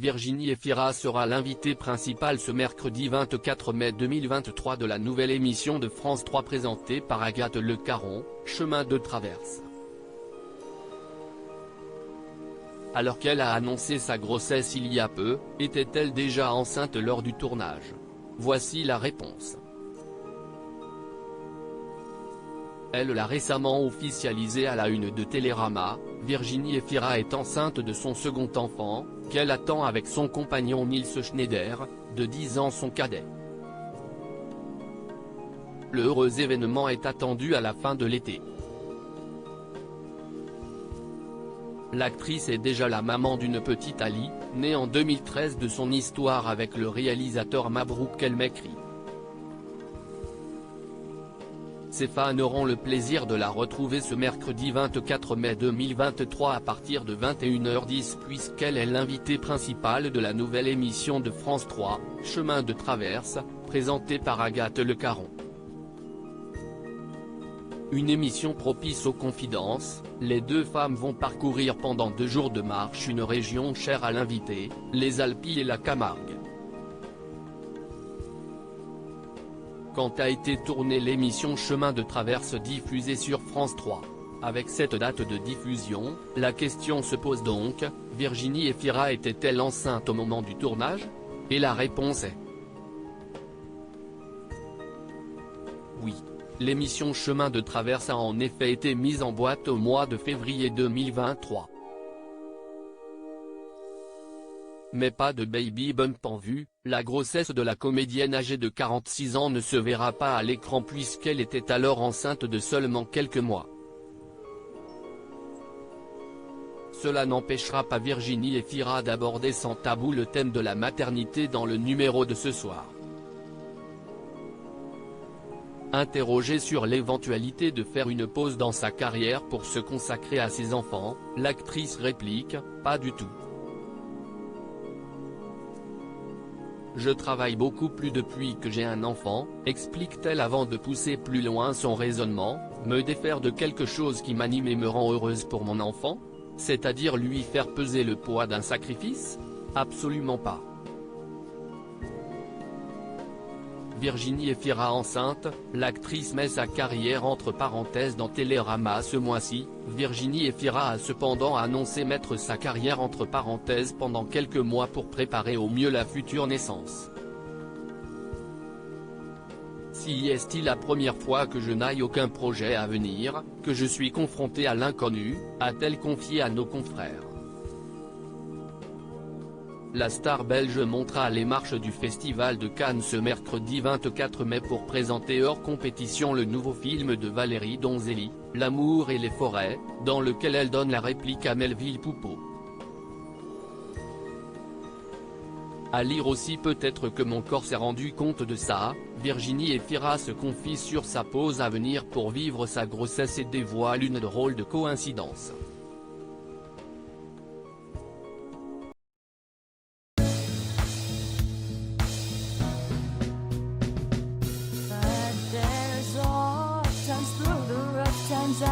Virginie Efira sera l'invitée principale ce mercredi 24 mai 2023 de la nouvelle émission de France 3 présentée par Agathe Le Caron, Chemin de traverse. Alors qu'elle a annoncé sa grossesse il y a peu, était-elle déjà enceinte lors du tournage? Voici la réponse. Elle l'a récemment officialisé à la une de Télérama. Virginie Efira est enceinte de son second enfant, qu'elle attend avec son compagnon Nils Schneider, de 10 ans son cadet. Le heureux événement est attendu à la fin de l'été. L'actrice est déjà la maman d'une petite Ali, née en 2013 de son histoire avec le réalisateur Mabrouk El Mekri. Ses fans auront le plaisir de la retrouver ce mercredi 24 mai 2023 à partir de 21h10 puisqu'elle est l'invitée principale de la nouvelle émission de France 3, Chemin de traverse, présentée par Agathe Le Caron. Une émission propice aux confidences, les deux femmes vont parcourir pendant 2 jours de marche une région chère à l'invité, les Alpes et la Camargue. Quand a été tournée l'émission Chemin de traverse diffusée sur France 3. Avec cette date de diffusion, la question se pose donc, Virginie Efira était-elle enceinte au moment du tournage? Et la réponse est oui. L'émission Chemin de traverse a en effet été mise en boîte au mois de février 2023. Mais pas de baby bump en vue, la grossesse de la comédienne âgée de 46 ans ne se verra pas à l'écran puisqu'elle était alors enceinte de seulement quelques mois. Cela n'empêchera pas Virginie Efira d'aborder sans tabou le thème de la maternité dans le numéro de ce soir. Interrogée sur l'éventualité de faire une pause dans sa carrière pour se consacrer à ses enfants, l'actrice réplique « Pas du tout. Je travaille beaucoup plus depuis que j'ai un enfant », explique-t-elle avant de pousser plus loin son raisonnement, « me défaire de quelque chose qui m'anime et me rend heureuse pour mon enfant? C'est-à-dire lui faire peser le poids d'un sacrifice? Absolument pas. » Virginie Efira enceinte, l'actrice met sa carrière entre parenthèses dans Télérama ce mois-ci. Virginie Efira a cependant annoncé mettre sa carrière entre parenthèses pendant quelques mois pour préparer au mieux la future naissance. Si est-il la première fois que je n'aille aucun projet à venir, que je suis confrontée à l'inconnu, a-t-elle confié à nos confrères. La star belge montera les marches du Festival de Cannes ce mercredi 24 mai pour présenter hors compétition le nouveau film de Valérie Donzelli, L'amour et les forêts, dans lequel elle donne la réplique à Melville Poupeau. À lire aussi peut-être que mon corps s'est rendu compte de ça, Virginie Efira se confie sur sa pause à venir pour vivre sa grossesse et dévoile une drôle de coïncidence. Times through the rough times